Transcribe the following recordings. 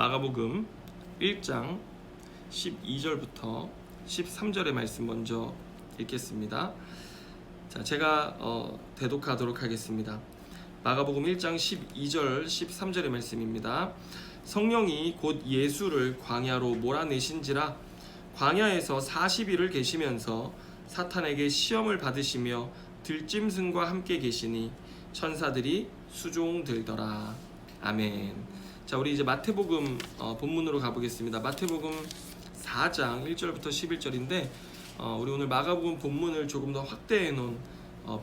마가복음 1장 12절부터 13절의 말씀 먼저 읽겠습니다. 자, 제가 대독하도록 하겠습니다. 마가복음 1장 12절 13절의 말씀입니다. 성령이 곧 예수를 광야로 몰아내신지라 광야에서 40일을 계시면서 사탄에게 시험을 받으시며 들짐승과 함께 계시니 천사들이 수종들더라. 아멘. 자, 우리 이제 마태복음 본문으로 가보겠습니다. 마태복음 4장 1절부터 11절인데 우리 오늘 마가복음 본문을 조금 더 확대해 놓은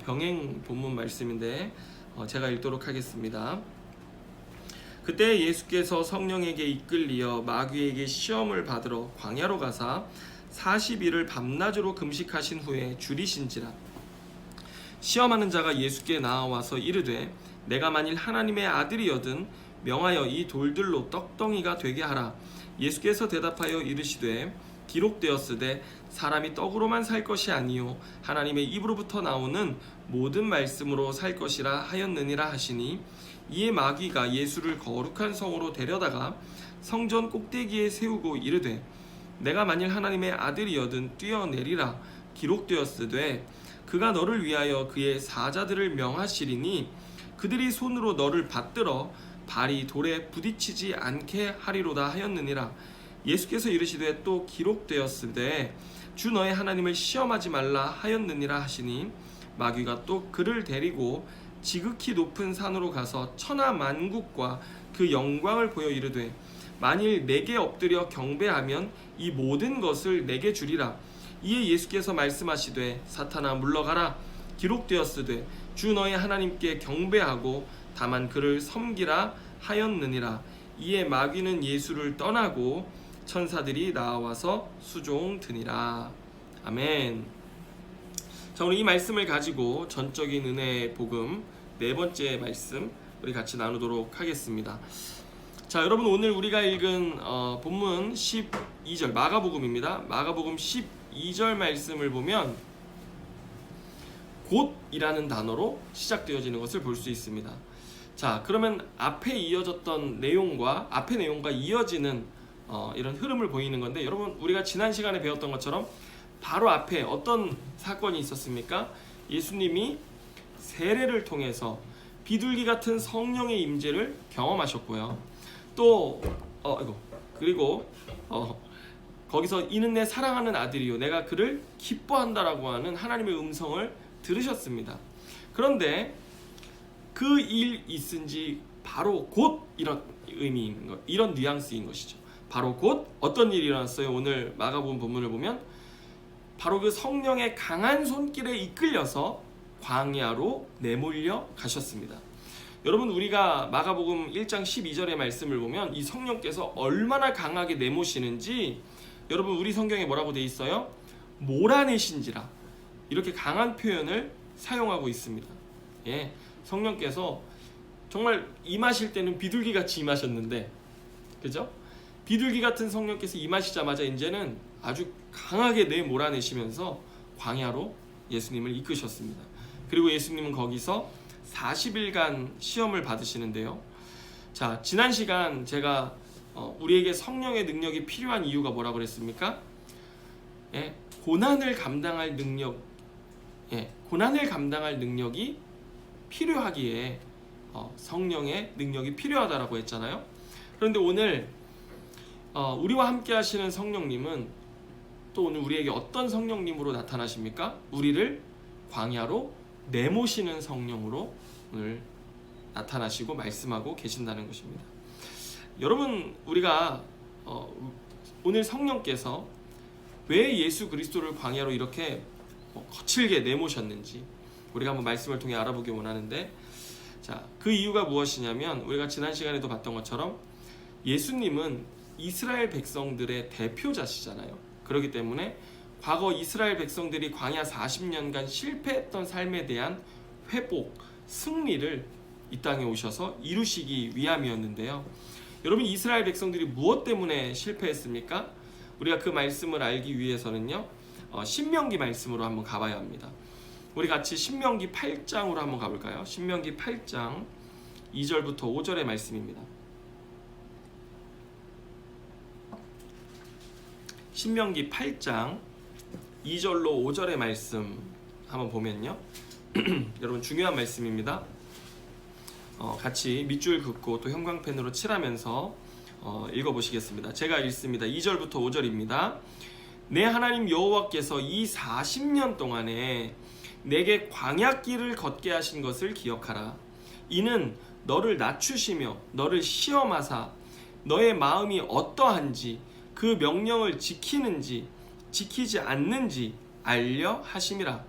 병행 본문 말씀인데 제가 읽도록 하겠습니다. 그때 예수께서 성령에게 이끌리어 마귀에게 시험을 받으러 광야로 가사 40일을 밤낮으로 금식하신 후에 줄이신지라. 시험하는 자가 예수께 나와서 이르되 내가 만일 하나님의 아들이거든 명하여 이 돌들로 떡덩이가 되게 하라. 예수께서 대답하여 이르시되 기록되었으되 사람이 떡으로만 살 것이 아니요 하나님의 입으로부터 나오는 모든 말씀으로 살 것이라 하였느니라 하시니, 이에 마귀가 예수를 거룩한 성으로 데려다가 성전 꼭대기에 세우고 이르되 내가 만일 하나님의 아들이거든 뛰어내리라. 기록되었으되 그가 너를 위하여 그의 사자들을 명하시리니 그들이 손으로 너를 받들어 발이 돌에 부딪히지 않게 하리로다 하였느니라. 예수께서 이르시되 또 기록되었으되 주 너의 하나님을 시험하지 말라 하였느니라 하시니, 마귀가 또 그를 데리고 지극히 높은 산으로 가서 천하 만국과 그 영광을 보여 이르되 만일 내게 엎드려 경배하면 이 모든 것을 내게 주리라. 이에 예수께서 말씀하시되 사탄아 물러가라. 기록되었으되 주 너의 하나님께 경배하고 다만 그를 섬기라 하였느니라. 이에 마귀는 예수를 떠나고 천사들이 나와서 수종드니라. 아멘. 자, 오늘 이 말씀을 가지고 전적인 은혜의 복음 네 번째 말씀 우리 같이 나누도록 하겠습니다. 자, 여러분 오늘 우리가 읽은 본문 12절 마가복음입니다. 마가복음 12절 말씀을 보면 곧이라는 단어로 시작되어지는 것을 볼 수 있습니다. 자, 그러면 앞에 이어졌던 내용과 앞의 내용과 이어지는 이런 흐름을 보이는 건데, 여러분 우리가 지난 시간에 배웠던 것처럼 바로 앞에 어떤 사건이 있었습니까? 예수님이 세례를 통해서 비둘기 같은 성령의 임재를 경험하셨고요. 또 그리고 거기서 이는 내 사랑하는 아들이요 내가 그를 기뻐한다라고 하는 하나님의 음성을 들으셨습니다. 그런데 그 일 있은지 바로 곧 이런 의미인 것, 이런 뉘앙스인 것이죠. 바로 곧 어떤 일이 일어났어요? 오늘 마가복음 본문을 보면 바로 그 성령의 강한 손길에 이끌려서 광야로 내몰려 가셨습니다. 여러분 우리가 마가복음 1장 12절의 말씀을 보면 이 성령께서 얼마나 강하게 내모시는지, 여러분 우리 성경에 뭐라고 돼 있어요? 몰아내신지라, 이렇게 강한 표현을 사용하고 있습니다. 예, 성령께서 정말 임하실 때는 비둘기같이 임하셨는데, 그죠? 비둘기 같은 성령께서 임하시자마자 이제는 아주 강하게 내몰아내시면서 광야로 예수님을 이끄셨습니다. 그리고 예수님은 거기서 40일간 시험을 받으시는데요. 자, 지난 시간 제가 우리에게 성령의 능력이 필요한 이유가 뭐라고 그랬습니까? 예, 고난을 감당할 능력, 고난을 감당할 능력이 필요하기에 성령의 능력이 필요하다라고 했잖아요. 그런데 오늘 우리와 함께 하시는 성령님은 또 오늘 우리에게 어떤 성령님으로 나타나십니까? 우리를 광야로 내모시는 성령으로 오늘 나타나시고 말씀하고 계신다는 것입니다. 여러분 우리가 오늘 성령께서 왜 예수 그리스도를 광야로 이렇게 거칠게 내모셨는지 우리가 한번 말씀을 통해 알아보기 원하는데, 자, 그 이유가 무엇이냐면 우리가 지난 시간에도 봤던 것처럼 예수님은 이스라엘 백성들의 대표자시잖아요. 그렇기 때문에 과거 이스라엘 백성들이 광야 40년간 실패했던 삶에 대한 회복, 승리를 이 땅에 오셔서 이루시기 위함이었는데요. 여러분 이스라엘 백성들이 무엇 때문에 실패했습니까? 우리가 그 말씀을 알기 위해서는요, 신명기 말씀으로 한번 가봐야 합니다. 우리 같이 신명기 8장으로 한번 가볼까요? 신명기 8장 2절부터 5절의 말씀입니다. 신명기 8장 2절로 5절의 말씀 한번 보면요. 여러분 중요한 말씀입니다. 같이 밑줄 긋고 또 형광펜으로 칠하면서 읽어보시겠습니다. 제가 읽습니다. 2절부터 5절입니다. 내 하나님 여호와께서 이 40년 동안에 내게 광야길을 걷게 하신 것을 기억하라. 이는 너를 낮추시며 너를 시험하사 너의 마음이 어떠한지 그 명령을 지키는지 지키지 않는지 알려 하심이라.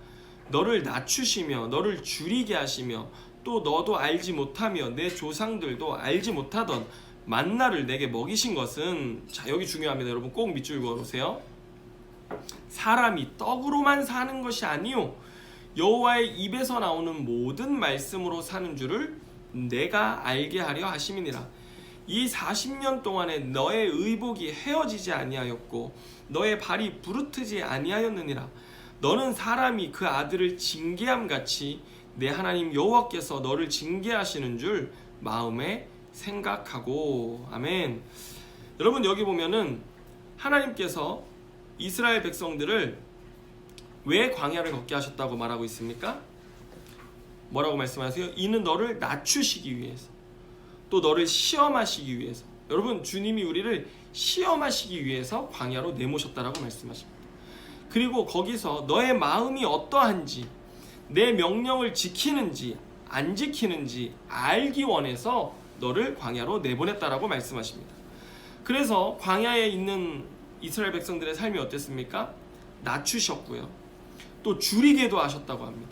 너를 낮추시며 너를 줄이게 하시며 또 너도 알지 못하며 내 조상들도 알지 못하던 만나를 내게 먹이신 것은, 자 여기 중요합니다. 여러분 꼭 밑줄 그어놓으세요. 사람이 떡으로만 사는 것이 아니요 여호와의 입에서 나오는 모든 말씀으로 사는 줄을 내가 알게 하려 하심이니라. 이 40년 동안에 너의 의복이 헤어지지 아니하였고 너의 발이 부르트지 아니하였느니라. 너는 사람이 그 아들을 징계함 같이 내 하나님 여호와께서 너를 징계하시는 줄 마음에 생각하고. 아멘. 여러분 여기 보면은 하나님께서 이스라엘 백성들을 왜 광야를 걷게 하셨다고 말하고 있습니까? 뭐라고 말씀하세요? 이는 너를 낮추시기 위해서, 또 너를 시험하시기 위해서. 여러분 주님이 우리를 시험하시기 위해서 광야로 내모셨다라고 말씀하십니다. 그리고 거기서 너의 마음이 어떠한지, 내 명령을 지키는지 안 지키는지 알기 원해서 너를 광야로 내보냈다라고 말씀하십니다. 그래서 광야에 있는 이스라엘 백성들의 삶이 어땠습니까? 낮추셨고요. 또 줄이게도 하셨다고 합니다.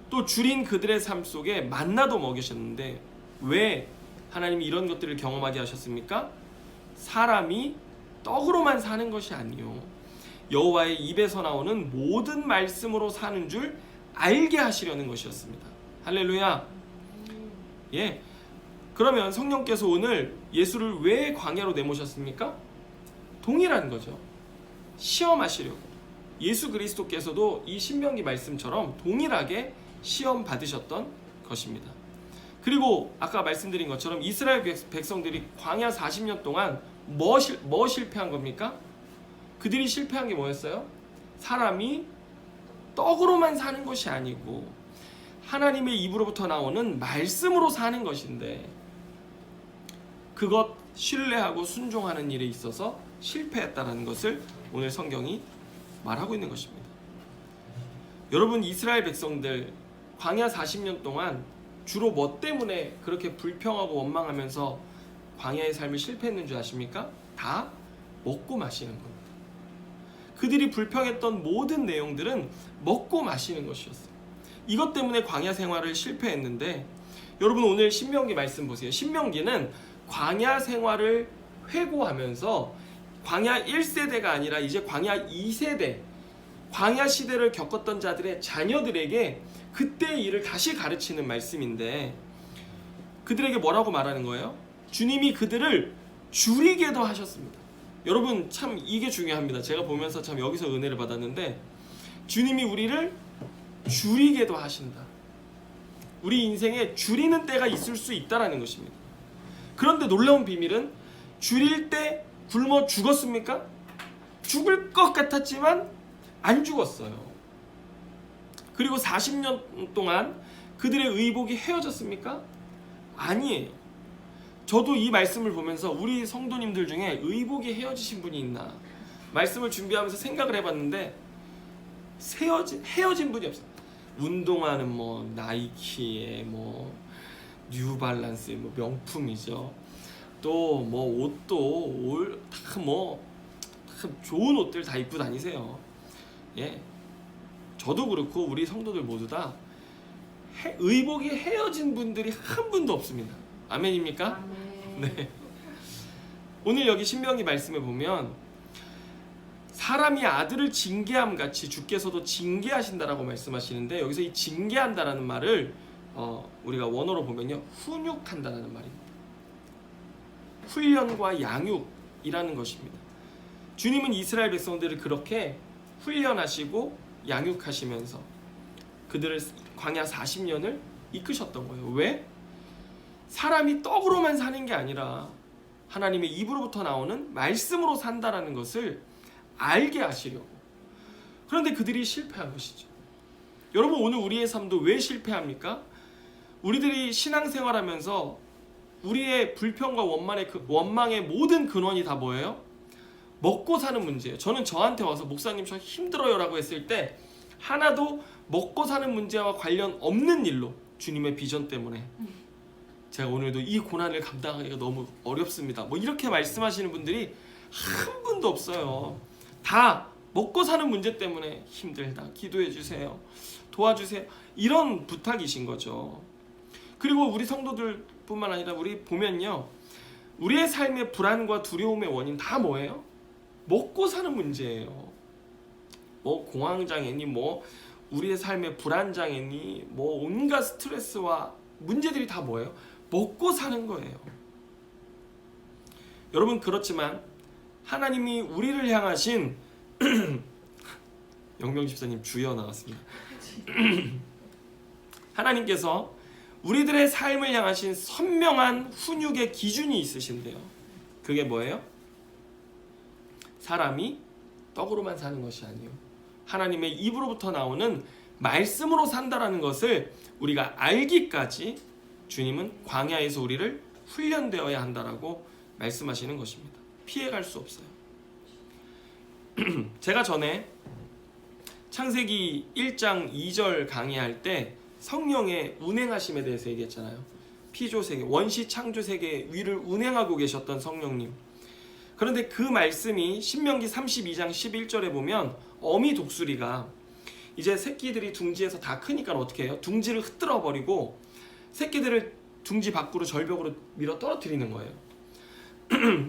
또 줄인 그들의 삶 속에 만나도 먹이셨는데 왜 하나님이 이런 것들을 경험하게 하셨습니까? 사람이 떡으로만 사는 것이 아니요 여호와의 입에서 나오는 모든 말씀으로 사는 줄 알게 하시려는 것이었습니다. 할렐루야. 예. 그러면 성령께서 오늘 예수를 왜 광야로 내모셨습니까? 동일한 거죠. 시험하시려고. 예수 그리스도께서도 이 신명기 말씀처럼 동일하게 시험 받으셨던 것입니다. 그리고 아까 말씀드린 것처럼 이스라엘 백성들이 광야 40년 동안 뭐 실패한 겁니까? 그들이 실패한 게 뭐였어요? 사람이 떡으로만 사는 것이 아니고 하나님의 입으로부터 나오는 말씀으로 사는 것인데, 그것 신뢰하고 순종하는 일에 있어서 실패했다는 것을 오늘 성경이 말하고 있는 것입니다. 여러분 이스라엘 백성들 광야 40년 동안 주로 뭐 때문에 그렇게 불평하고 원망하면서 광야의 삶을 실패했는 줄 아십니까? 다 먹고 마시는 겁니다. 그들이 불평했던 모든 내용들은 먹고 마시는 것이었어요. 이것 때문에 광야 생활을 실패했는데, 여러분 오늘 신명기 말씀 보세요. 신명기는 광야 생활을 회고하면서 광야 1세대가 아니라 이제 광야 2세대, 광야 시대를 겪었던 자들의 자녀들에게 그때의 일을 다시 가르치는 말씀인데, 그들에게 뭐라고 말하는 거예요? 주님이 그들을 줄이게도 하셨습니다. 여러분 참 이게 중요합니다. 제가 보면서 참 여기서 은혜를 받았는데, 주님이 우리를 줄이게도 하신다. 우리 인생에 줄이는 때가 있을 수 있다라는 것입니다. 그런데 놀라운 비밀은 줄일 때 굶어 죽었습니까? 죽을 것 같았지만 안 죽었어요. 그리고 40년 동안 그들의 의복이 헤어졌습니까? 아니에요. 저도 이 말씀을 보면서 우리 성도님들 중에 의복이 헤어지신 분이 있나 말씀을 준비하면서 생각을 해봤는데 헤어진 분이 없어요. 운동화는 뭐 나이키에 뭐 뉴발란스 뭐 명품이죠. 또 뭐 옷도 다 좋은 옷들 다 입고 다니세요. 예, 저도 그렇고 우리 성도들 모두 다 의복이 헤어진 분들이 한 분도 없습니다. 아멘입니까? 아멘. 네. 오늘 여기 신명기 말씀에 보면 사람이 아들을 징계함 같이 주께서도 징계하신다라고 말씀하시는데, 여기서 이 징계한다라는 말을 우리가 원어로 보면요 훈육한다라는 말입니다. 훈련과 양육이라는 것입니다. 주님은 이스라엘 백성들을 그렇게 훈련하시고 양육하시면서 그들을 광야 40년을 이끄셨던 거예요. 왜? 사람이 떡으로만 사는 게 아니라 하나님의 입으로부터 나오는 말씀으로 산다라는 것을 알게 하시려고. 그런데 그들이 실패한 것이죠. 여러분, 오늘 우리의 삶도 왜 실패합니까? 우리들이 신앙생활하면서 우리의 불평과 원망의 모든 근원이 다 뭐예요? 먹고 사는 문제예요. 저는 저한테 와서 목사님 저 힘들어요 라고 했을 때 하나도 먹고 사는 문제와 관련 없는 일로, 주님의 비전 때문에 제가 오늘도 이 고난을 감당하기가 너무 어렵습니다, 뭐 이렇게 말씀하시는 분들이 한 분도 없어요. 다 먹고 사는 문제 때문에 힘들다, 기도해 주세요, 도와주세요, 이런 부탁이신 거죠. 그리고 우리 성도들 뿐만 아니라 우리 보면요, 우리의 삶의 불안과 두려움의 원인 다 뭐예요? 먹고 사는 문제예요. 뭐 공황장애니 뭐 우리의 삶의 불안장애니 뭐 온갖 스트레스와 문제들이 다 뭐예요? 먹고 사는 거예요. 여러분, 그렇지만 하나님이 우리를 향하신 영명 집사님 주여 나왔습니다. 하나님께서 우리들의 삶을 향하신 선명한 훈육의 기준이 있으신데요. 그게 뭐예요? 사람이 떡으로만 사는 것이 아니요, 하나님의 입으로부터 나오는 말씀으로 산다라는 것을 우리가 알기까지 주님은 광야에서 우리를 훈련되어야 한다라고 말씀하시는 것입니다. 피해갈 수 없어요. 제가 전에 창세기 1장 2절 강의할 때 성령의 운행하심에 대해서 얘기했잖아요. 피조세계, 원시 창조세계 위를 운행하고 계셨던 성령님. 그런데 그 말씀이 신명기 32장 11절에 보면 어미 독수리가 이제 새끼들이 둥지에서 다 크니까 어떻게 해요? 둥지를 흩뜨러 버리고 새끼들을 둥지 밖으로 절벽으로 밀어 떨어뜨리는 거예요.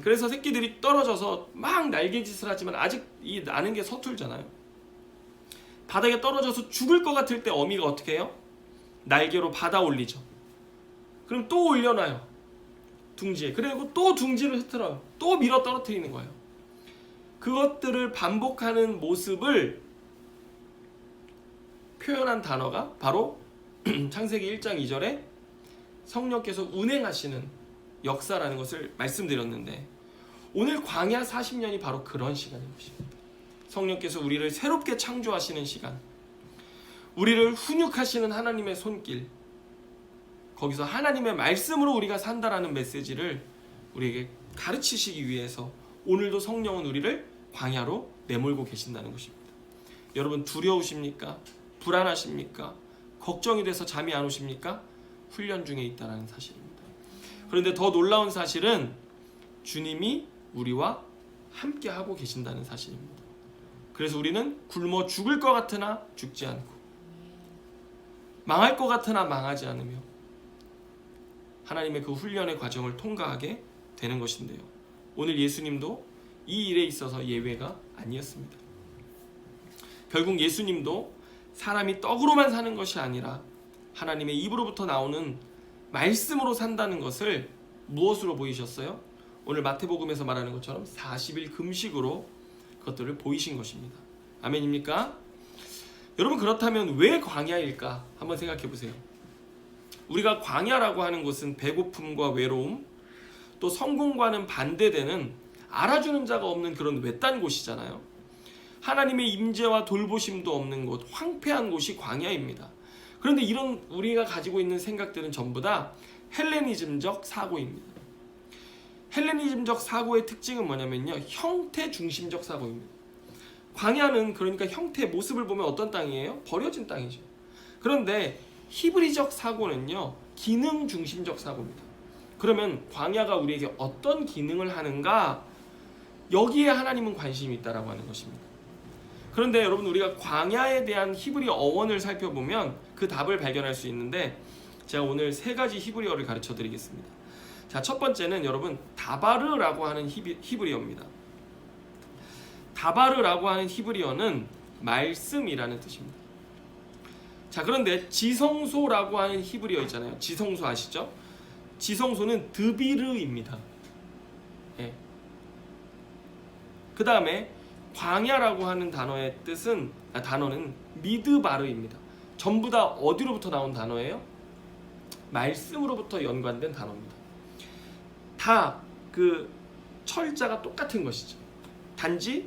그래서 새끼들이 떨어져서 막 날개짓을 하지만 아직 이 나는 게 서툴잖아요. 바닥에 떨어져서 죽을 것 같을 때 어미가 어떻게 해요? 날개로 받아 올리죠. 그럼 또 올려놔요, 둥지에. 그리고 또 둥지를 흐트러요. 또 밀어 떨어뜨리는 거예요. 그것들을 반복하는 모습을 표현한 단어가 바로 창세기 1장 2절에 성령께서 운행하시는 역사라는 것을 말씀드렸는데, 오늘 광야 40년이 바로 그런 시간인 것입니다. 성령께서 우리를 새롭게 창조하시는 시간, 우리를 훈육하시는 하나님의 손길, 거기서 하나님의 말씀으로 우리가 산다라는 메시지를 우리에게 가르치시기 위해서 오늘도 성령은 우리를 광야로 내몰고 계신다는 것입니다. 여러분, 두려우십니까? 불안하십니까? 걱정이 돼서 잠이 안 오십니까? 훈련 중에 있다는 사실입니다. 그런데 더 놀라운 사실은 주님이 우리와 함께 하고 계신다는 사실입니다. 그래서 우리는 굶어 죽을 것 같으나 죽지 않고, 망할 것 같으나 망하지 않으며 하나님의 그 훈련의 과정을 통과하게 되는 것인데요. 오늘 예수님도 이 일에 있어서 예외가 아니었습니다. 결국 예수님도 사람이 떡으로만 사는 것이 아니라 하나님의 입으로부터 나오는 말씀으로 산다는 것을 무엇으로 보이셨어요? 오늘 마태복음에서 말하는 것처럼 40일 금식으로 그것들을 보이신 것입니다. 아멘입니까? 여러분, 그렇다면 왜 광야일까? 한번 생각해 보세요. 우리가 광야라고 하는 곳은 배고픔과 외로움, 또 성공과는 반대되는 알아주는 자가 없는 그런 외딴 곳이잖아요. 하나님의 임재와 돌보심도 없는 곳, 황폐한 곳이 광야입니다. 그런데 이런 우리가 가지고 있는 생각들은 전부 다 헬레니즘적 사고입니다. 헬레니즘적 사고의 특징은 뭐냐면요, 형태 중심적 사고입니다. 광야는 그러니까 형태, 모습을 보면 어떤 땅이에요? 버려진 땅이죠. 그런데 히브리적 사고는요, 기능 중심적 사고입니다. 그러면 광야가 우리에게 어떤 기능을 하는가? 여기에 하나님은 관심이 있다라고 하는 것입니다. 그런데 여러분, 우리가 광야에 대한 히브리 어원을 살펴보면 그 답을 발견할 수 있는데, 제가 오늘 세 가지 히브리어를 가르쳐 드리겠습니다. 자, 첫 번째는 여러분 다바르라고 하는 히브리어입니다. 다바르라고 하는 히브리어는 말씀이라는 뜻입니다. 자, 그런데 지성소라고 하는 히브리어 있잖아요. 지성소 아시죠? 지성소는 드비르입니다. 예. 그 다음에 광야라고 하는 단어의 단어는 미드바르입니다. 전부 다 어디로부터 나온 단어예요? 말씀으로부터 연관된 단어입니다. 다 그 철자가 똑같은 것이죠. 단지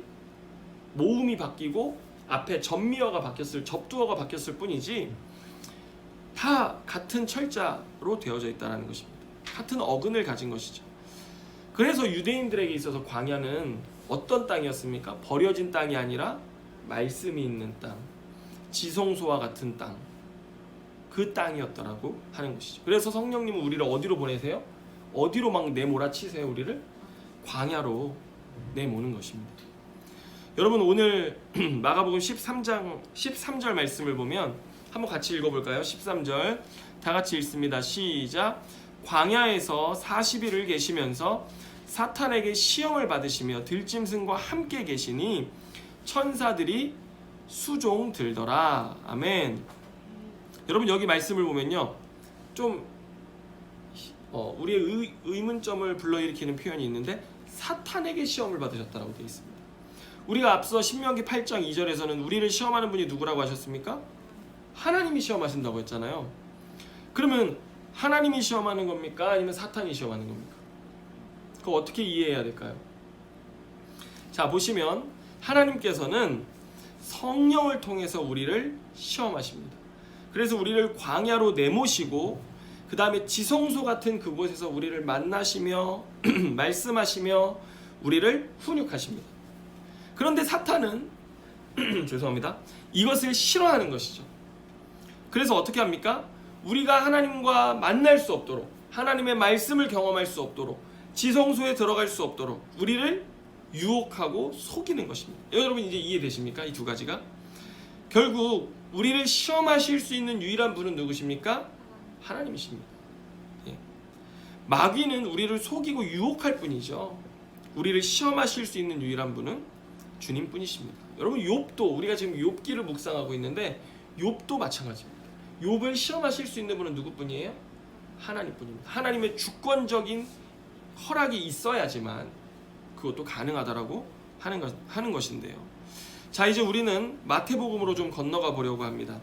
모음이 바뀌고 앞에 전미어가 바뀌었을, 접두어가 바뀌었을 뿐이지 다 같은 철자로 되어져 있다는 것입니다. 같은 어근을 가진 것이죠. 그래서 유대인들에게 있어서 광야는 어떤 땅이었습니까? 버려진 땅이 아니라 말씀이 있는 땅, 지성소와 같은 땅, 그 땅이었더라고 하는 것이죠. 그래서 성령님은 우리를 어디로 보내세요? 어디로 막 내몰아치세요? 우리를 광야로 내모는 것입니다. 여러분, 오늘 마가복음 13장 13절 말씀을 보면 한번 같이 읽어볼까요? 13절 다 같이 읽습니다. 시작. 광야에서 40일을 계시면서 사탄에게 시험을 받으시며 들짐승과 함께 계시니 천사들이 수종 들더라. 아멘. 여러분, 여기 말씀을 보면요, 좀 우리의 의문점을 불러일으키는 표현이 있는데 사탄에게 시험을 받으셨다고 되어 있습니다. 우리가 앞서 신명기 8장 2절에서는 우리를 시험하는 분이 누구라고 하셨습니까? 하나님이 시험하신다고 했잖아요. 그러면 하나님이 시험하는 겁니까? 아니면 사탄이 시험하는 겁니까? 그거 어떻게 이해해야 될까요? 자, 보시면 하나님께서는 성령을 통해서 우리를 시험하십니다. 그래서 우리를 광야로 내모시고 그 다음에 지성소 같은 그곳에서 우리를 만나시며 말씀하시며 우리를 훈육하십니다. 그런데 사탄은 죄송합니다. 이것을 싫어하는 것이죠. 그래서 어떻게 합니까? 우리가 하나님과 만날 수 없도록, 하나님의 말씀을 경험할 수 없도록, 지성소에 들어갈 수 없도록 우리를 유혹하고 속이는 것입니다. 여러분, 이제 이해되십니까? 이 두 가지가 결국 우리를 시험하실 수 있는 유일한 분은 누구십니까? 하나님이십니다. 예. 마귀는 우리를 속이고 유혹할 뿐이죠. 우리를 시험하실 수 있는 유일한 분은 주님뿐이십니다. 여러분, 욥도, 우리가 지금 욥기를 묵상하고 있는데 욥도 마찬가지입니다. 욥을 시험하실 수 있는 분은 누구뿐이에요? 하나님뿐입니다. 하나님의 주권적인 허락이 있어야지만 그것도 가능하다라고 하는 것인데요. 자, 이제 우리는 마태복음으로 좀 건너가 보려고 합니다.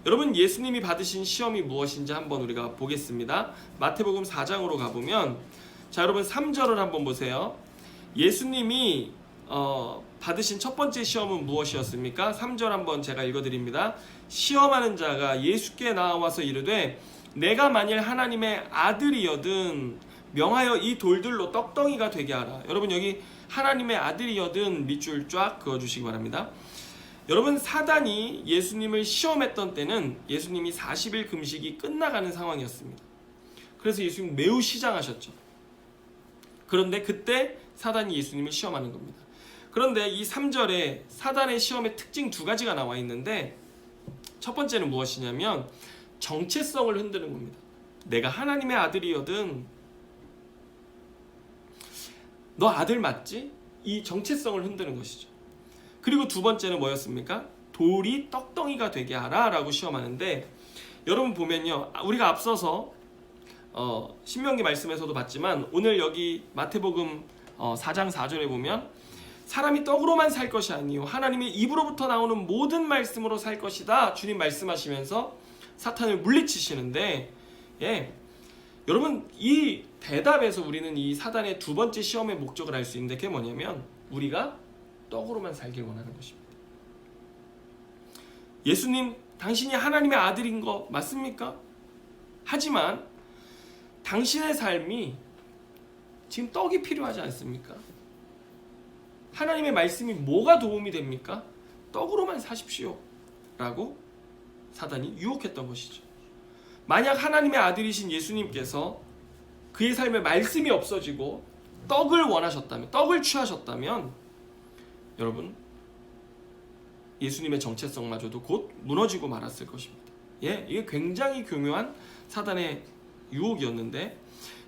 여러분, 예수님이 받으신 시험이 무엇인지 한번 우리가 보겠습니다. 마태복음 4장으로 가보면, 자, 여러분 3절을 한번 보세요. 예수님이 받으신 첫 번째 시험은 무엇이었습니까? 3절 한번 제가 읽어드립니다. 시험하는 자가 예수께 나와서 이르되 내가 만일 하나님의 아들이여든 명하여 이 돌들로 떡덩이가 되게 하라. 여러분, 여기 하나님의 아들이여든 밑줄 쫙 그어주시기 바랍니다. 여러분, 사단이 예수님을 시험했던 때는 예수님이 40일 금식이 끝나가는 상황이었습니다. 그래서 예수님 매우 시장하셨죠. 그런데 그때 사단이 예수님을 시험하는 겁니다. 그런데 이 3절에 사단의 시험의 특징 두 가지가 나와 있는데, 첫 번째는 무엇이냐면 정체성을 흔드는 겁니다. 내가 하나님의 아들이거든, 너 아들 맞지? 이 정체성을 흔드는 것이죠. 그리고 두 번째는 뭐였습니까? 돌이 떡덩이가 되게 하라 라고 시험하는데, 여러분 보면요, 우리가 앞서서 신명기 말씀에서도 봤지만 오늘 여기 마태복음 4장 4절에 보면 사람이 떡으로만 살 것이 아니요 하나님의 입으로부터 나오는 모든 말씀으로 살 것이다 주님 말씀하시면서 사탄을 물리치시는데, 예, 여러분, 이 대답에서 우리는 이 사단의 두 번째 시험의 목적을 알 수 있는데, 그게 뭐냐면 우리가 떡으로만 살길 원하는 것입니다. 예수님, 당신이 하나님의 아들인 거 맞습니까? 하지만 당신의 삶이 지금 떡이 필요하지 않습니까? 하나님의 말씀이 뭐가 도움이 됩니까? 떡으로만 사십시오 라고 사단이 유혹했던 것이죠. 만약 하나님의 아들이신 예수님께서 그의 삶에 말씀이 없어지고 떡을 원하셨다면, 떡을 취하셨다면, 여러분, 예수님의 정체성마저도 곧 무너지고 말았을 것입니다. 예, 이게 굉장히 교묘한 사단의 유혹이었는데,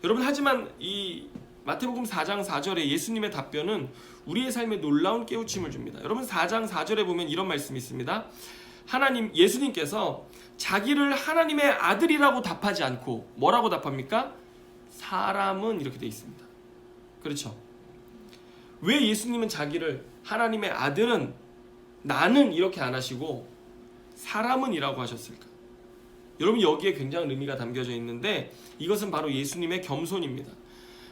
여러분, 하지만 이 마태복음 4장 4절에 예수님의 답변은 우리의 삶에 놀라운 깨우침을 줍니다. 여러분, 4장 4절에 보면 이런 말씀이 있습니다. 예수님께서 자기를 하나님의 아들이라고 답하지 않고 뭐라고 답합니까? 사람은, 이렇게 되어 있습니다. 그렇죠? 왜 예수님은 자기를 하나님의 아들은, 나는, 이렇게 안 하시고 사람은 이라고 하셨을까? 여러분, 여기에 굉장한 의미가 담겨져 있는데 이것은 바로 예수님의 겸손입니다.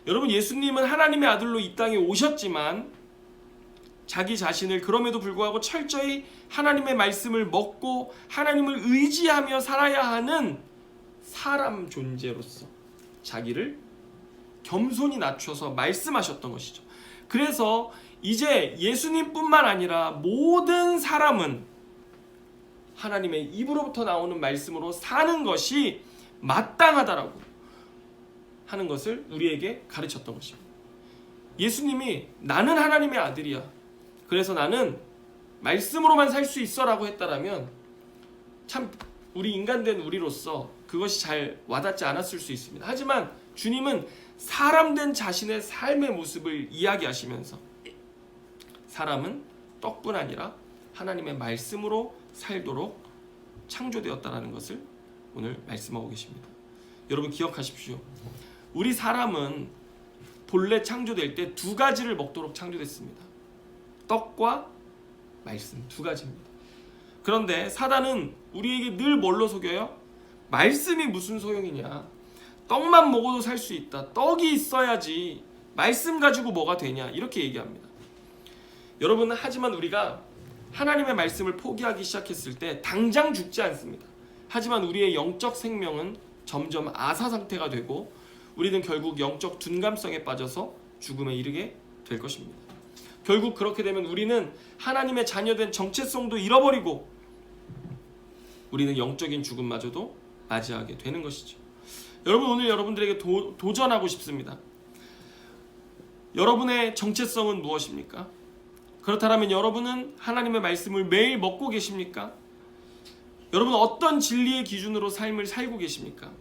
여러분, 예수님은 하나님의 아들로 이 땅에 오셨지만 자기 자신을 그럼에도 불구하고 철저히 하나님의 말씀을 먹고 하나님을 의지하며 살아야 하는 사람 존재로서 자기를 겸손히 낮춰서 말씀하셨던 것이죠. 그래서 이제 예수님뿐만 아니라 모든 사람은 하나님의 입으로부터 나오는 말씀으로 사는 것이 마땅하다라고 하는 것을 우리에게 가르쳤던 것입니다. 예수님이 나는 하나님의 아들이야, 그래서 나는 말씀으로만 살 수 있어 라고 했다라면 참 우리 인간된 우리로서 그것이 잘 와닿지 않았을 수 있습니다. 하지만 주님은 사람된 자신의 삶의 모습을 이야기하시면서 사람은 떡뿐 아니라 하나님의 말씀으로 살도록 창조되었다는 것을 오늘 말씀하고 계십니다. 여러분 기억하십시오. 우리 사람은 본래 창조될 때 두 가지를 먹도록 창조됐습니다. 떡과 말씀, 두 가지입니다. 그런데 사단은 우리에게 늘 뭘로 속여요? 말씀이 무슨 소용이냐, 떡만 먹어도 살 수 있다, 떡이 있어야지 말씀 가지고 뭐가 되냐, 이렇게 얘기합니다. 여러분, 하지만 우리가 하나님의 말씀을 포기하기 시작했을 때 당장 죽지 않습니다. 하지만 우리의 영적 생명은 점점 아사 상태가 되고 우리는 결국 영적 둔감성에 빠져서 죽음에 이르게 될 것입니다. 결국 그렇게 되면 우리는 하나님의 자녀된 정체성도 잃어버리고 우리는 영적인 죽음마저도 맞이하게 되는 것이죠. 여러분, 오늘 여러분들에게 도전하고 싶습니다. 여러분의 정체성은 무엇입니까? 그렇다면 여러분은 하나님의 말씀을 매일 먹고 계십니까? 여러분, 어떤 진리의 기준으로 삶을 살고 계십니까?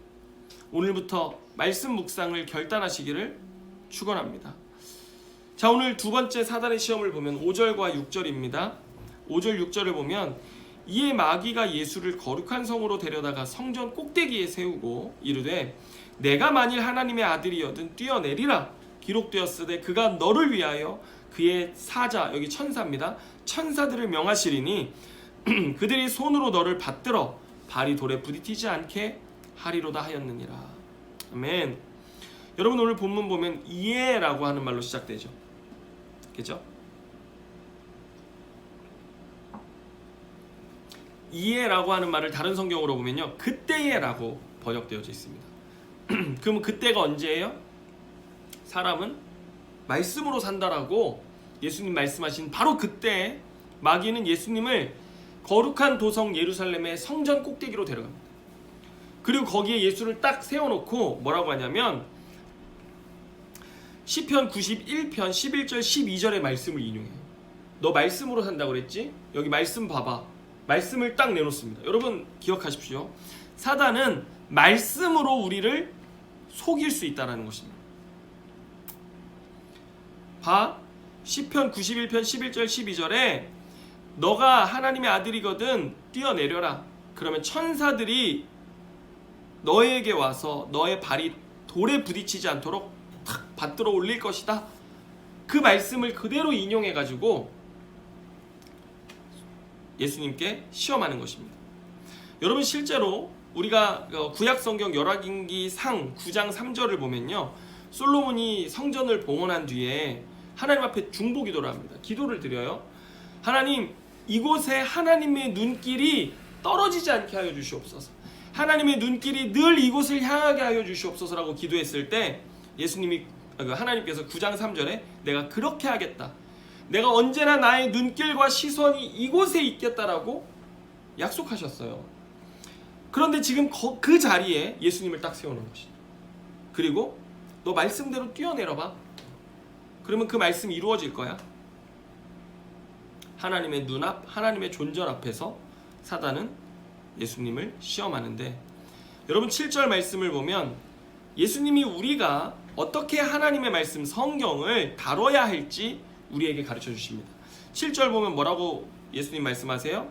오늘부터 말씀 묵상을 결단하시기를 축원합니다. 자, 오늘 두 번째 사단의 시험을 보면 5절과 6절입니다. 5절 6절을 보면 이에 마귀가 예수를 거룩한 성으로 데려다가 성전 꼭대기에 세우고 이르되 내가 만일 하나님의 아들이여든 뛰어내리라 기록되었으되 그가 너를 위하여 그의 사자, 여기 천사입니다, 천사들을 명하시리니 그들이 손으로 너를 받들어 발이 돌에 부딪히지 않게 하리로다 하였느니라. 아멘. 여러분, 오늘 본문 보면 이에라고 하는 말로 시작되죠. 그죠? 이에라고 하는 말을 다른 성경으로 보면요, 그때에라고 번역되어져 있습니다. 그럼 그때가 언제예요? 사람은 말씀으로 산다라고 예수님 말씀하신 바로 그때 마귀는 예수님을 거룩한 도성 예루살렘의 성전 꼭대기로 데려갑니다. 그리고 거기에 예수를 딱 세워놓고 뭐라고 하냐면 시편 91편 11절 12절의 말씀을 인용해요. 너 말씀으로 산다고 그랬지? 여기 말씀 봐봐. 말씀을 딱 내놓습니다. 여러분 기억하십시오. 사단은 말씀으로 우리를 속일 수 있다는 것입니다. 봐, 시편 91편 11절 12절에 너가 하나님의 아들이거든 뛰어내려라. 그러면 천사들이 너에게 와서 너의 발이 돌에 부딪히지 않도록 탁 받들어 올릴 것이다. 그 말씀을 그대로 인용해가지고 예수님께 시험하는 것입니다. 여러분, 실제로 우리가 구약성경 열왕기상 9장 3절을 보면요, 솔로몬이 성전을 봉헌한 뒤에 하나님 앞에 중보기도를 합니다. 기도를 드려요. 하나님, 이곳에 하나님의 눈길이 떨어지지 않게 하여 주시옵소서. 하나님의 눈길이 늘 이곳을 향하게 하여 주시옵소서라고 기도했을 때 예수님이, 하나님께서 9장 3절에 내가 그렇게 하겠다, 내가 언제나 나의 눈길과 시선이 이곳에 있겠다라고 약속하셨어요. 그런데 지금 그 자리에 예수님을 딱 세우는 것이죠. 그리고 너 말씀대로 뛰어내려봐. 그러면 그 말씀이 이루어질 거야. 하나님의 눈앞, 하나님의 존전 앞에서 사단은 예수님을 시험하는데, 여러분 7절 말씀을 보면 예수님이 우리가 어떻게 하나님의 말씀 성경을 다뤄야 할지 우리에게 가르쳐 주십니다. 7절 보면 뭐라고 예수님 말씀하세요?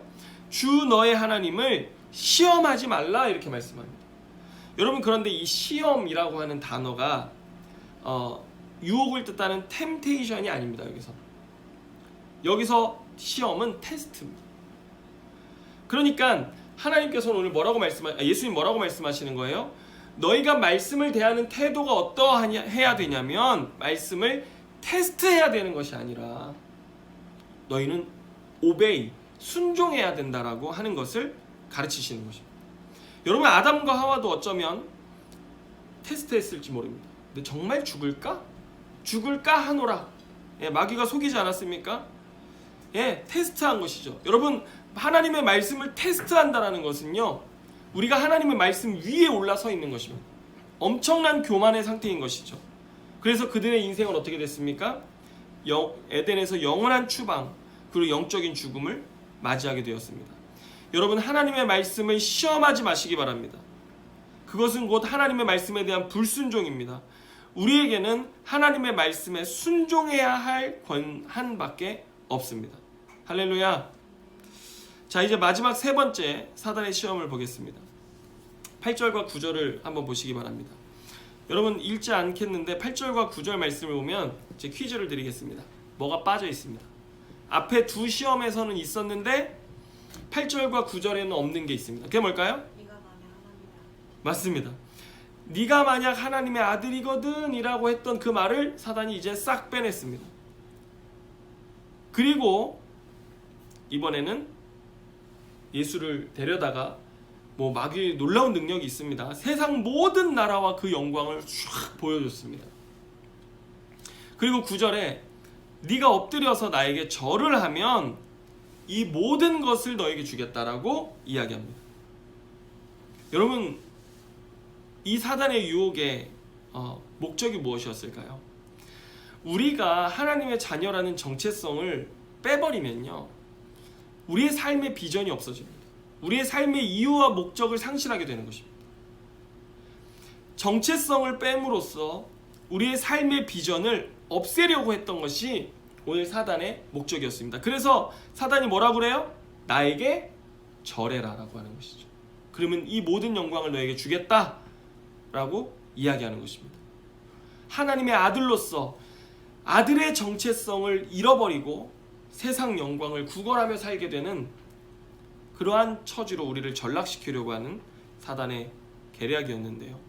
주 너의 하나님을 시험하지 말라, 이렇게 말씀합니다. 여러분, 그런데 이 시험이라고 하는 단어가 유혹을 뜻하는 템테이션이 아닙니다. 여기서 시험은 테스트입니다. 그러니까 하나님께서는 오늘 예수님 뭐라고 말씀하시는 거예요? 너희가 말씀을 대하는 태도가 어떠해야 되냐면 말씀을 테스트해야 되는 것이 아니라 너희는 오베이, 순종해야 된다라고 하는 것을 가르치시는 것입니다. 여러분, 아담과 하와도 어쩌면 테스트했을지 모릅니다. 근데 정말 죽을까? 죽을까 하노라. 마귀가 속이지 않았습니까? 테스트한 것이죠. 여러분, 하나님의 말씀을 테스트한다는 것은요, 우리가 하나님의 말씀 위에 올라서 있는 것입니다. 엄청난 교만의 상태인 것이죠. 그래서 그들의 인생은 어떻게 됐습니까? 에덴에서 영원한 추방, 그리고 영적인 죽음을 맞이하게 되었습니다. 여러분, 하나님의 말씀을 시험하지 마시기 바랍니다. 그것은 곧 하나님의 말씀에 대한 불순종입니다. 우리에게는 하나님의 말씀에 순종해야 할 권한밖에 없습니다. 할렐루야. 자, 이제 마지막 세 번째 사단의 시험을 보겠습니다. 8절과 9절을 한번 보시기 바랍니다. 여러분, 읽지 않겠는데 8절과 9절 말씀을 보면 제 퀴즈를 드리겠습니다. 뭐가 빠져 있습니다. 앞에 두 시험에서는 있었는데 8절과 9절에는 없는 게 있습니다. 그게 뭘까요? 맞습니다. 네가 만약 하나님의 아들이거든 이라고 했던 그 말을 사단이 이제 싹 빼냈습니다. 그리고 이번에는 예수를 데려다가 마귀의 놀라운 능력이 있습니다. 세상 모든 나라와 그 영광을 쫙 보여줬습니다. 그리고 9절에 네가 엎드려서 나에게 절을 하면 이 모든 것을 너에게 주겠다라고 이야기합니다. 여러분, 이 사단의 유혹의 목적이 무엇이었을까요? 우리가 하나님의 자녀라는 정체성을 빼버리면요, 우리의 삶의 비전이 없어집니다. 우리의 삶의 이유와 목적을 상실하게 되는 것입니다. 정체성을 뺨으로써 우리의 삶의 비전을 없애려고 했던 것이 오늘 사단의 목적이었습니다. 그래서 사단이 뭐라고 그래요? 나에게 절해라 라고 하는 것이죠. 그러면 이 모든 영광을 너에게 주겠다 라고 이야기하는 것입니다. 하나님의 아들로서 아들의 정체성을 잃어버리고 세상 영광을 구걸하며 살게 되는 그러한 처지로 우리를 전락시키려고 하는 사단의 계략이었는데요.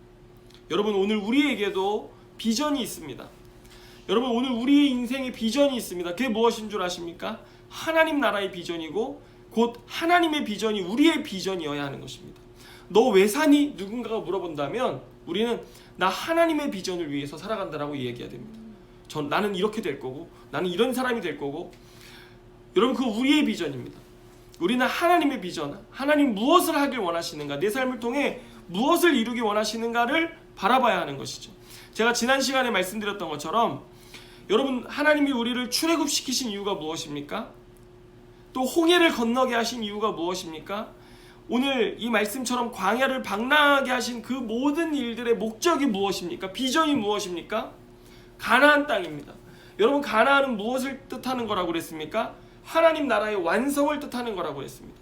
여러분, 오늘 우리에게도 비전이 있습니다. 여러분, 오늘 우리의 인생에 비전이 있습니다. 그게 무엇인 줄 아십니까? 하나님 나라의 비전이고 곧 하나님의 비전이 우리의 비전이어야 하는 것입니다. 너 왜 사니? 누군가가 물어본다면 우리는 나 하나님의 비전을 위해서 살아간다라고 얘기해야 됩니다. 나는 이렇게 될 거고, 나는 이런 사람이 될 거고. 여러분, 그 우리의 비전입니다. 우리는 하나님의 비전, 하나님 무엇을 하길 원하시는가, 내 삶을 통해 무엇을 이루기 원하시는가를 바라봐야 하는 것이죠. 제가 지난 시간에 말씀드렸던 것처럼 여러분, 하나님이 우리를 출애굽시키신 이유가 무엇입니까? 또 홍해를 건너게 하신 이유가 무엇입니까? 오늘 이 말씀처럼 광야를 방랑하게 하신 그 모든 일들의 목적이 무엇입니까? 비전이 무엇입니까? 가나안 땅입니다. 여러분, 가나안은 무엇을 뜻하는 거라고 그랬습니까? 하나님 나라의 완성을 뜻하는 거라고 그랬습니다.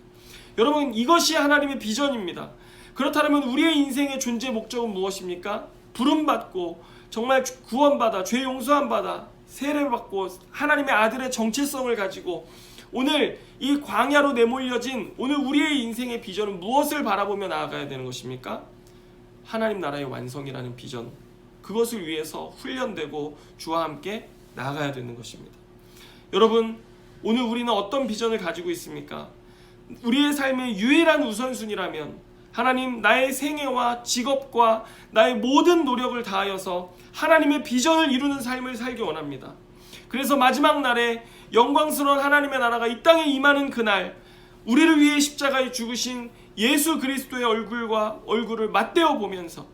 여러분, 이것이 하나님의 비전입니다. 그렇다면 우리의 인생의 존재 목적은 무엇입니까? 부름받고 정말 구원받아 죄 용서함 받아 세례받고 하나님의 아들의 정체성을 가지고 오늘 이 광야로 내몰려진 오늘 우리의 인생의 비전은 무엇을 바라보며 나아가야 되는 것입니까? 하나님 나라의 완성이라는 비전, 그것을 위해서 훈련되고 주와 함께 나아가야 되는 것입니다. 여러분, 오늘 우리는 어떤 비전을 가지고 있습니까? 우리의 삶의 유일한 우선순위라면 하나님, 나의 생애와 직업과 나의 모든 노력을 다하여서 하나님의 비전을 이루는 삶을 살기 원합니다. 그래서 마지막 날에 영광스러운 하나님의 나라가 이 땅에 임하는 그날, 우리를 위해 십자가에 죽으신 예수 그리스도의 얼굴을 맞대어 보면서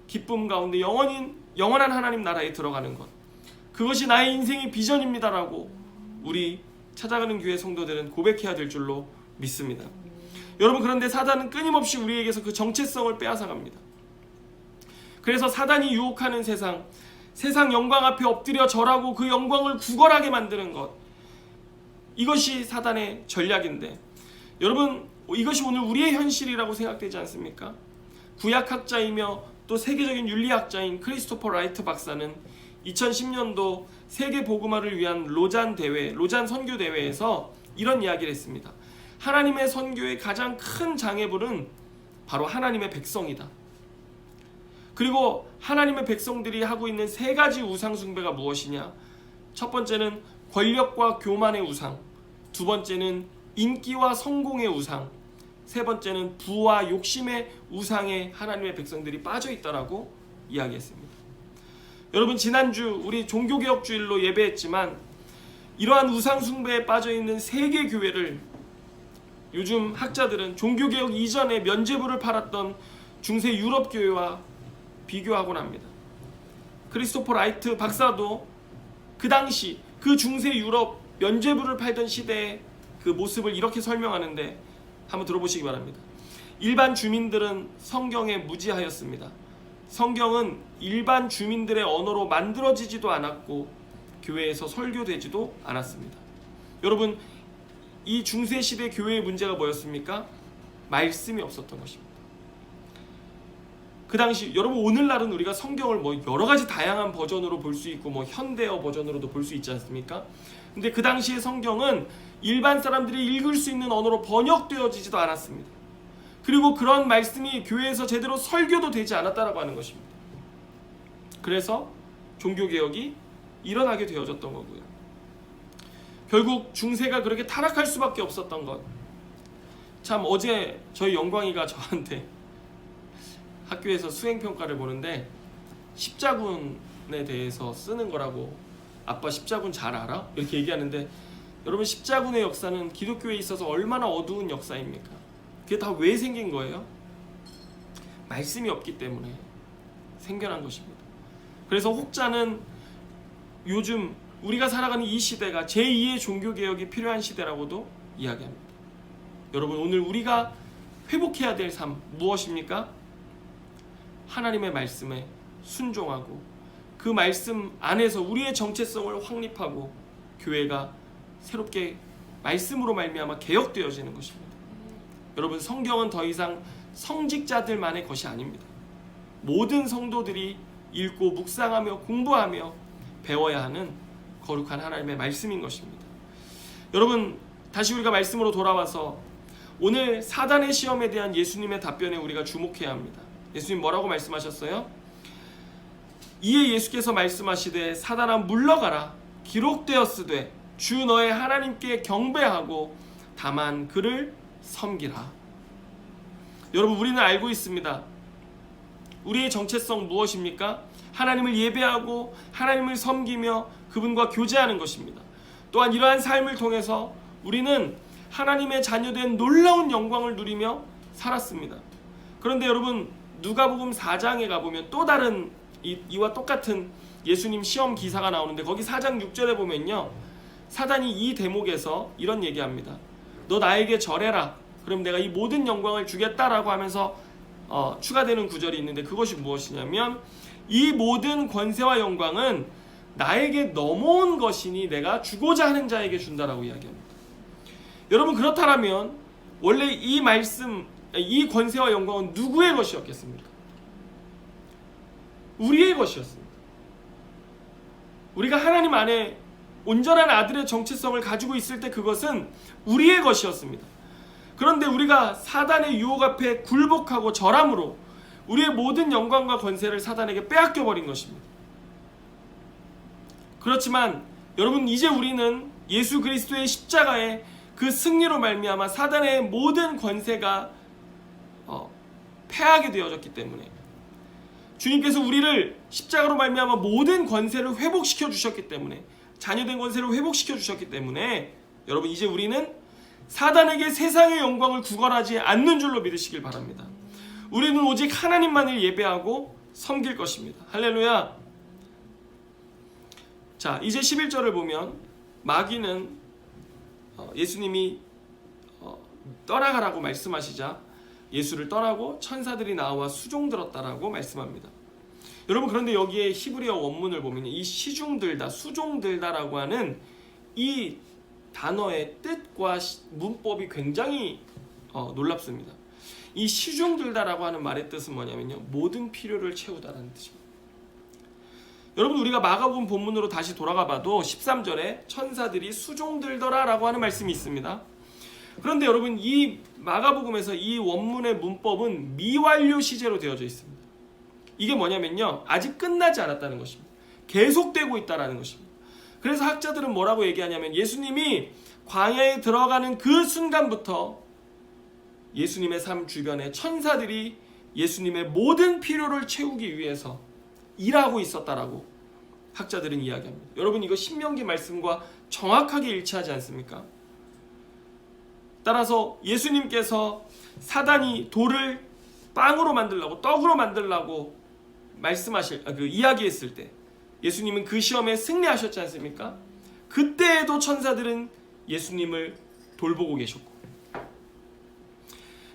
기쁨 가운데 영원한 하나님 나라에 들어가는 것, 그것이 나의 인생의 비전입니다라고 우리 찾아가는 교회 성도들은 고백해야 될 줄로 믿습니다. 여러분, 그런데 사단은 끊임없이 우리에게서 그 정체성을 빼앗아갑니다. 그래서 사단이 유혹하는 세상 영광 앞에 엎드려 절하고 그 영광을 구걸하게 만드는 것, 이것이 사단의 전략인데, 여러분, 이것이 오늘 우리의 현실이라고 생각되지 않습니까? 구약학자이며 또 세계적인 윤리학자인 크리스토퍼 라이트 박사는 2010년도 세계 복음화를 위한 로잔 선교 대회에서 이런 이야기를 했습니다. 하나님의 선교의 가장 큰 장애물은 바로 하나님의 백성이다. 그리고 하나님의 백성들이 하고 있는 세 가지 우상 숭배가 무엇이냐? 첫 번째는 권력과 교만의 우상, 두 번째는 인기와 성공의 우상, 세 번째는 부와 욕심의 우상에 하나님의 백성들이 빠져 있다라고 이야기했습니다. 여러분, 지난주 우리 종교개혁주일로 예배했지만 이러한 우상 숭배에 빠져 있는 세계 교회를 요즘 학자들은 종교개혁 이전에 면죄부를 팔았던 중세 유럽 교회와 비교하곤 합니다. 크리스토퍼 라이트 박사도 그 당시 그 중세 유럽 면죄부를 팔던 시대의 그 모습을 이렇게 설명하는데 한번 들어보시기 바랍니다. 일반 주민들은 성경에 무지하였습니다. 성경은 일반 주민들의 언어로 만들어지지도 않았고 교회에서 설교되지도 않았습니다. 여러분, 이 중세시대 교회의 문제가 뭐였습니까? 말씀이 없었던 것입니다. 그 당시, 여러분, 오늘날은 우리가 성경을 뭐 여러 가지 다양한 버전으로 볼 수 있고 뭐 현대어 버전으로도 볼 수 있지 않습니까? 근데 그 당시의 성경은 일반 사람들이 읽을 수 있는 언어로 번역되어지지도 않았습니다. 그리고 그런 말씀이 교회에서 제대로 설교도 되지 않았다라고 하는 것입니다. 그래서 종교개혁이 일어나게 되어졌던 거고요. 결국 중세가 그렇게 타락할 수밖에 없었던 것. 참, 어제 저희 영광이가 저한테 학교에서 수행평가를 보는데 십자군에 대해서 쓰는 거라고, 아빠 십자군 잘 알아? 이렇게 얘기하는데, 여러분, 십자군의 역사는 기독교에 있어서 얼마나 어두운 역사입니까? 그게 다 왜 생긴 거예요? 말씀이 없기 때문에 생겨난 것입니다. 그래서 혹자는 요즘 우리가 살아가는 이 시대가 제2의 종교개혁이 필요한 시대라고도 이야기합니다. 여러분, 오늘 우리가 회복해야 될 삶 무엇입니까? 하나님의 말씀에 순종하고 그 말씀 안에서 우리의 정체성을 확립하고 교회가 새롭게 말씀으로 말미암아 개혁되어지는 것입니다. 여러분, 성경은 더 이상 성직자들만의 것이 아닙니다. 모든 성도들이 읽고 묵상하며 공부하며 배워야 하는 거룩한 하나님의 말씀인 것입니다. 여러분, 다시 우리가 말씀으로 돌아와서 오늘 사단의 시험에 대한 예수님의 답변에 우리가 주목해야 합니다. 예수님 뭐라고 말씀하셨어요? 이에 예수께서 말씀하시되 사단아 물러가라, 기록되었으되 주 너의 하나님께 경배하고 다만 그를 섬기라. 여러분, 우리는 알고 있습니다. 우리의 정체성 무엇입니까? 하나님을 예배하고 하나님을 섬기며 그분과 교제하는 것입니다. 또한 이러한 삶을 통해서 우리는 하나님의 자녀된 놀라운 영광을 누리며 살았습니다. 그런데 여러분, 누가복음 4장에 가보면 또 다른 이와 똑같은 예수님 시험 기사가 나오는데, 거기 4장 6절에 보면요, 사단이 이 대목에서 이런 얘기합니다. 너 나에게 절해라, 그럼 내가 이 모든 영광을 주겠다라고 하면서 추가되는 구절이 있는데, 그것이 무엇이냐면 이 모든 권세와 영광은 나에게 넘어온 것이니 내가 주고자 하는 자에게 준다라고 이야기합니다. 여러분, 그렇다면 원래 이 말씀, 이 권세와 영광은 누구의 것이었겠습니까? 우리의 것이었습니다. 우리가 하나님 안에 온전한 아들의 정체성을 가지고 있을 때 그것은 우리의 것이었습니다. 그런데 우리가 사단의 유혹 앞에 굴복하고 절함으로 우리의 모든 영광과 권세를 사단에게 빼앗겨 버린 것입니다. 그렇지만 여러분, 이제 우리는 예수 그리스도의 십자가의 그 승리로 말미암아 사단의 모든 권세가 패하게 되어졌기 때문에, 주님께서 우리를 십자가로 말미암아 모든 권세를 회복시켜 주셨기 때문에, 자녀된 권세를 회복시켜 주셨기 때문에, 여러분, 이제 우리는 사단에게 세상의 영광을 구걸하지 않는 줄로 믿으시길 바랍니다. 우리는 오직 하나님만을 예배하고 섬길 것입니다. 할렐루야. 자, 이제 11절을 보면 마귀는 예수님이 떠나가라고 말씀하시자 예수를 떠나고 천사들이 나와 수종들었다라고 말씀합니다. 여러분, 그런데 여기에 히브리어 원문을 보면 이 시중들다, 수종들다라고 하는 이 단어의 뜻과 문법이 굉장히 놀랍습니다. 이 시중들다라고 하는 말의 뜻은 뭐냐면요, 모든 필요를 채우다라는 뜻입니다. 여러분, 우리가 마가복음 본문으로 다시 돌아가 봐도 13절에 천사들이 수종들더라라고 하는 말씀이 있습니다. 그런데 여러분, 이 마가복음에서 이 원문의 문법은 미완료 시제로 되어져 있습니다. 이게 뭐냐면요, 아직 끝나지 않았다는 것입니다. 계속되고 있다는 것입니다. 그래서 학자들은 뭐라고 얘기하냐면 예수님이 광야에 들어가는 그 순간부터 예수님의 삶 주변에 천사들이 예수님의 모든 필요를 채우기 위해서 일하고 있었다라고 학자들은 이야기합니다. 여러분, 이거 신명기 말씀과 정확하게 일치하지 않습니까? 따라서 예수님께서 사단이 돌을 빵으로 만들려고, 떡으로 만들려고 이야기했을 때 예수님은 그 시험에 승리하셨지 않습니까? 그때에도 천사들은 예수님을 돌보고 계셨고,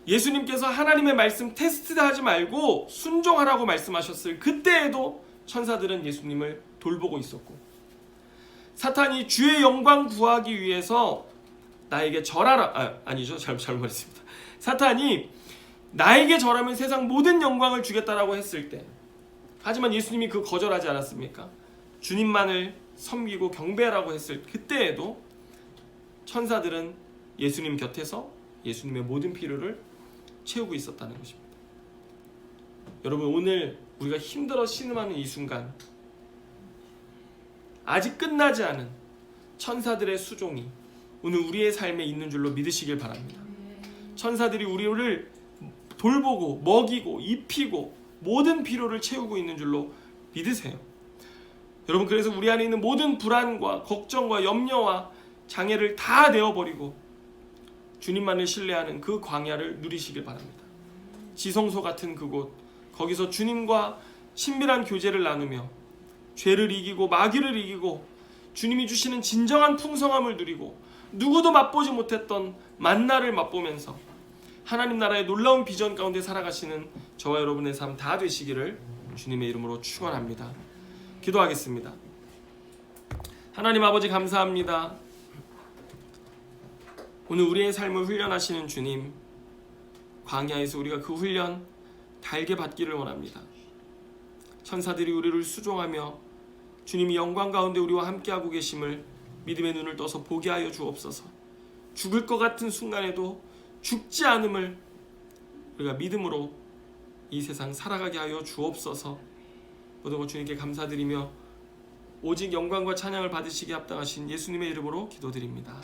예수님께서 하나님의 말씀 테스트하지 말고 순종하라고 말씀하셨을 그때에도 천사들은 예수님을 돌보고 있었고, 사탄이 주의 영광 구하기 위해서 나에게 절하라, 잘못 말했습니다. 사탄이 나에게 절하면 세상 모든 영광을 주겠다라고 했을 때, 하지만 예수님이 그 거절하지 않았습니까? 주님만을 섬기고 경배하라고 했을 그때에도 천사들은 예수님 곁에서 예수님의 모든 필요를 채우고 있었다는 것입니다. 여러분, 오늘 우리가 힘들어 신음하는 이 순간, 아직 끝나지 않은 천사들의 수종이 오늘 우리의 삶에 있는 줄로 믿으시길 바랍니다. 천사들이 우리를 돌보고 먹이고 입히고 모든 필요를 채우고 있는 줄로 믿으세요. 여러분, 그래서 우리 안에 있는 모든 불안과 걱정과 염려와 장애를 다 내어버리고 주님만을 신뢰하는 그 광야를 누리시길 바랍니다. 지성소 같은 그곳, 거기서 주님과 친밀한 교제를 나누며 죄를 이기고 마귀를 이기고 주님이 주시는 진정한 풍성함을 누리고 누구도 맛보지 못했던 만나를 맛보면서 하나님 나라의 놀라운 비전 가운데 살아가시는 저와 여러분의 삶 다 되시기를 주님의 이름으로 축원합니다. 기도하겠습니다. 하나님 아버지, 감사합니다. 오늘 우리의 삶을 훈련하시는 주님, 광야에서 우리가 그 훈련 달게 받기를 원합니다. 천사들이 우리를 수종하며 주님이 영광 가운데 우리와 함께하고 계심을 믿음의 눈을 떠서 보게 하여 주옵소서. 죽을 것 같은 순간에도 죽지 않음을 우리가 믿음으로 이 세상 살아가게 하여 주옵소서. 모든 것 주님께 감사드리며 오직 영광과 찬양을 받으시기에 합당하신 예수님의 이름으로 기도드립니다.